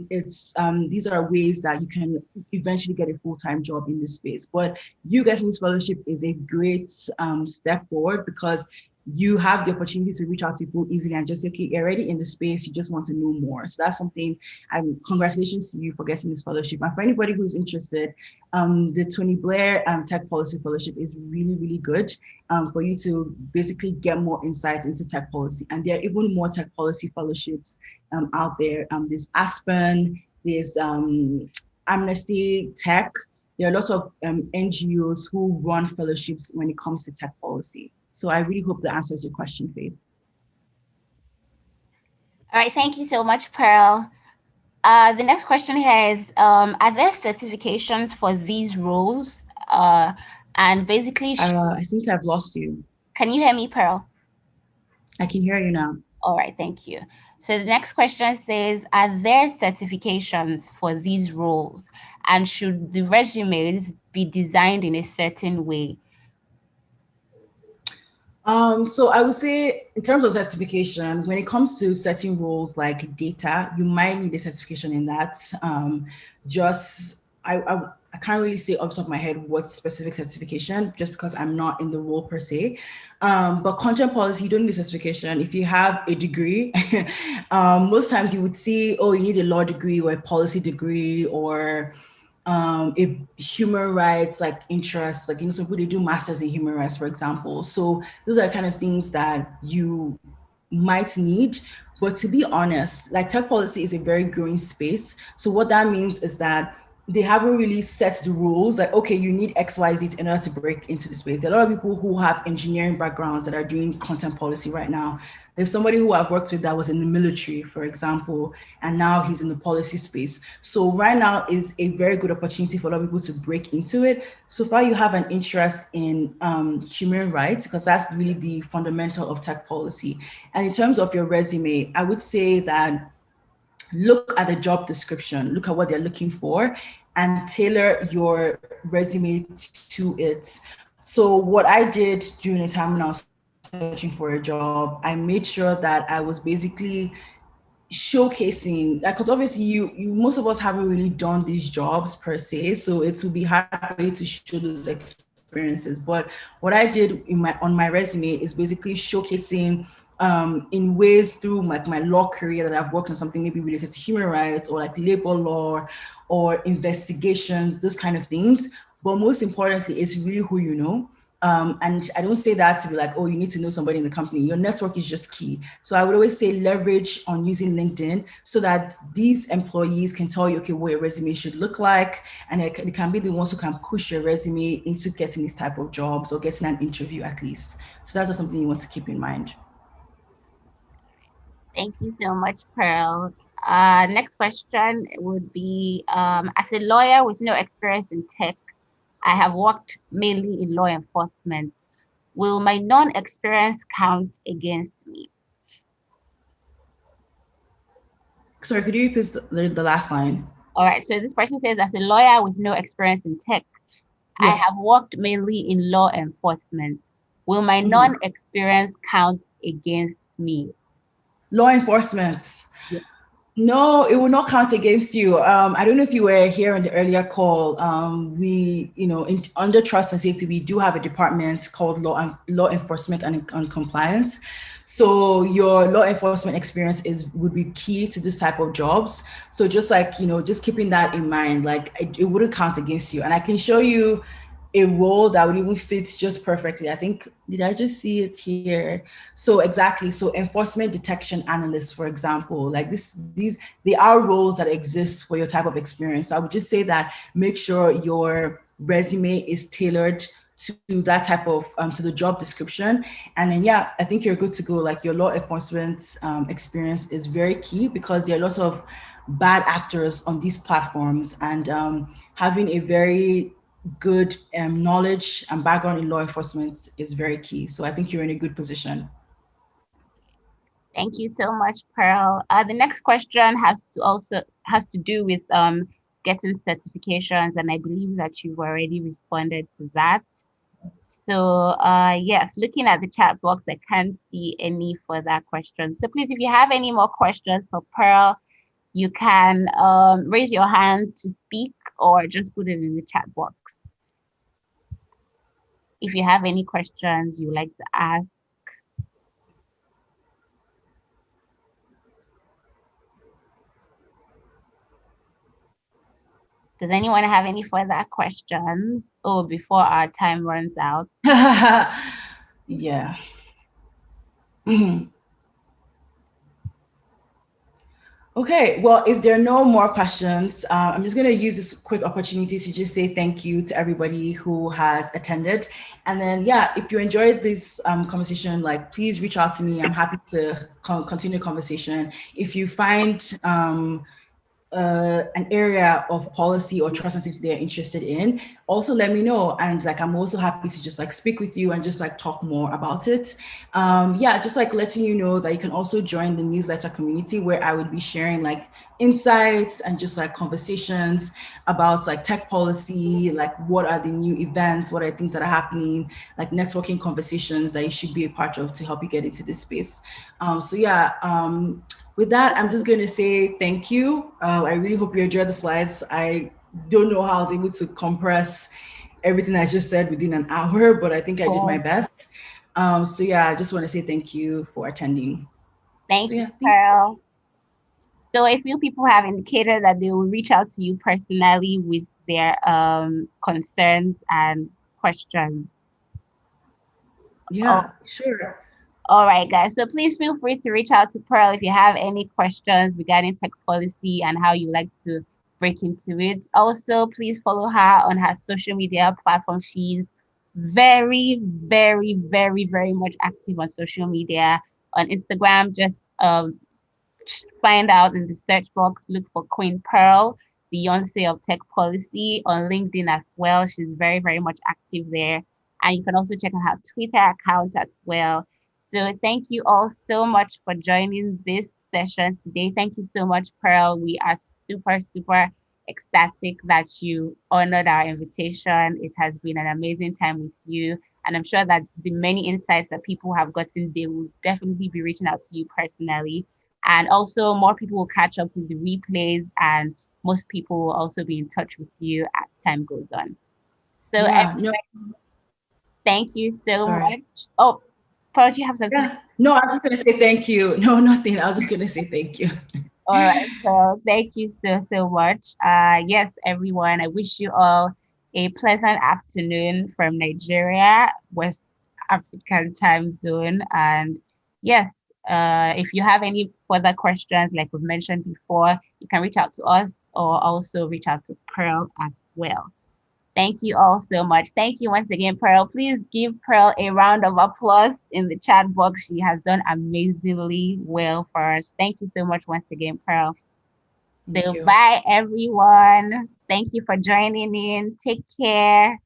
these are ways that you can eventually get a full-time job in this space. But you getting this fellowship is a great step forward, because you have the opportunity to reach out to people easily and just say, okay, you're already in the space, you just want to know more. So that's something, congratulations to you for getting this fellowship. And for anybody who's interested, the Tony Blair Tech Policy Fellowship is really, really good for you to basically get more insights into tech policy. And there are even more tech policy fellowships out there. There's Aspen, there's Amnesty Tech. There are lots of NGOs who run fellowships when it comes to tech policy. So I really hope that answers your question, Faith. All right, thank you so much, Pearl. The next question here is, are there certifications for these roles? And basically, I think I've lost you. can you hear me, Pearl? I can hear you now. All right, thank you. So the next question says, are there certifications for these roles? And should the resumes be designed in a certain way? So I would say in terms of certification, when it comes to setting roles like data, you might need a certification in that. Just I can't really say off the top of my head what specific certification, just because I'm not in the role per se. But content policy, you don't need a certification. If you have a degree, most times you would see, oh, you need a law degree or a policy degree, or if human rights like interests, like, some people, they do masters in human rights, for example. So those are kind of things that you might need. But to be honest, like, tech policy is a very growing space. So what that means is that they haven't really set the rules, like, okay, you need XYZ in order to break into the space. There are a lot of people who have engineering backgrounds that are doing content policy right now. There's somebody who I've worked with that was in the military, for example, and now he's in the policy space. So right now is a very good opportunity for a lot of people to break into it. So far, you have an interest in human rights, because that's really the fundamental of tech policy. And in terms of your resume, I would say that look at the job description, look at what they're looking for, and tailor your resume to it. So what I did during the time when I was searching for a job, I made sure that I was basically showcasing, because obviously you most of us haven't really done these jobs per se, so it will be hard for you to show those experiences. But what I did on my resume is basically showcasing in ways through my law career that I've worked on something maybe related to human rights or like labor law or investigations, those kind of things. But most importantly, it's really who you know. And I don't say that to be like, oh, you need to know somebody in the company. Your network is just key. So I would always say leverage on using LinkedIn so that these employees can tell you, okay, what your resume should look like. And it can be the ones who can push your resume into getting these type of jobs or getting an interview at least. So that's just something you want to keep in mind. Thank you so much, Pearl. Next question would be, as a lawyer with no experience in tech, I have worked mainly in law enforcement. Will my non-experience count against me? Sorry, could you repeat the last line? All right, so this person says, as a lawyer with no experience in tech, I Yes. have worked mainly in law enforcement. Will my Mhm. non-experience count against me? Law enforcement. Yeah. No, it will not count against you. I don't know if you were here in the earlier call. We, under trust and safety, we do have a department called law enforcement and compliance. So your law enforcement experience would be key to this type of jobs. So just like, just keeping that in mind, like it wouldn't count against you. And I can show you a role that would even fit just perfectly. I think, did I just see it here? So exactly. So enforcement detection analyst, for example, like these they are roles that exist for your type of experience. So I would just say that make sure your resume is tailored to that type of to the job description. And then yeah, I think you're good to go. Like your law enforcement experience is very key because there are lots of bad actors on these platforms, and having a very good knowledge and background in law enforcement is very key. So I think you're in a good position. Thank you so much, Pearl. The next question has to do with getting certifications, and I believe that you've already responded to that. So yes, looking at the chat box, I can't see any further questions. So please, if you have any more questions for Pearl, you can raise your hand to speak or just put it in the chat box. If you have any questions you would like to ask. Does anyone have any further questions? Oh, before our time runs out. Yeah. Okay, well, if there are no more questions, I'm just going to use this quick opportunity to just say thank you to everybody who has attended. And then, yeah, if you enjoyed this conversation, like, please reach out to me. I'm happy to continue the conversation. If you find an area of policy or trust and safety they're interested in, also let me know. And like, I'm also happy to just like speak with you and just like talk more about it. Yeah, just like letting you know that you can also join the newsletter community where I would be sharing like insights and just like conversations about like tech policy, like what are the new events, what are things that are happening, like networking conversations that you should be a part of to help you get into this space. So yeah, with that, I'm just going to say thank you. I really hope you enjoyed the slides. I don't know how I was able to compress everything I just said within an hour, but I think I did my Cool. best. So yeah, I just want to say thank you for attending. So Thank you, yeah, Pearl. So a few people have indicated that they will reach out to you personally with their concerns and questions. Oh, yeah, sure. all right, guys. So please feel free to reach out to Pearl if you have any questions regarding tech policy and how you like to break into it. Also, please follow her on her social media platform. She's very, very, very, very much active on social media. On Instagram, just find out in the search box, look for Queen Pearl, Beyonce of Tech Policy on LinkedIn as well. She's very, very much active there. And you can also check out her Twitter account as well. So thank you all so much for joining this session today. Thank you so much, Pearl. We are super, super ecstatic that you honored our invitation. It has been an amazing time with you. And I'm sure that the many insights that people have gotten, they will definitely be reaching out to you personally And also, more people will catch up with the replays, and most people will also be in touch with you as time goes on. So, Yeah. No. thank you so Sorry. much. Oh, Pearl, do you have something? Yeah. No, I was just gonna say thank you. No, nothing. I was just gonna say thank you. All right, so thank you so, so much. Yes, everyone, I wish you all a pleasant afternoon from Nigeria, West African time zone. And yes, if you have any further questions, like we've mentioned before, you can reach out to us or also reach out to Pearl as well. Thank you all so much. Thank you once again, Pearl. Please give Pearl a round of applause in the chat box. She has done amazingly well for us. Thank you so much once again, Pearl. Thank So, you. bye, everyone. Thank you for joining in. Take care.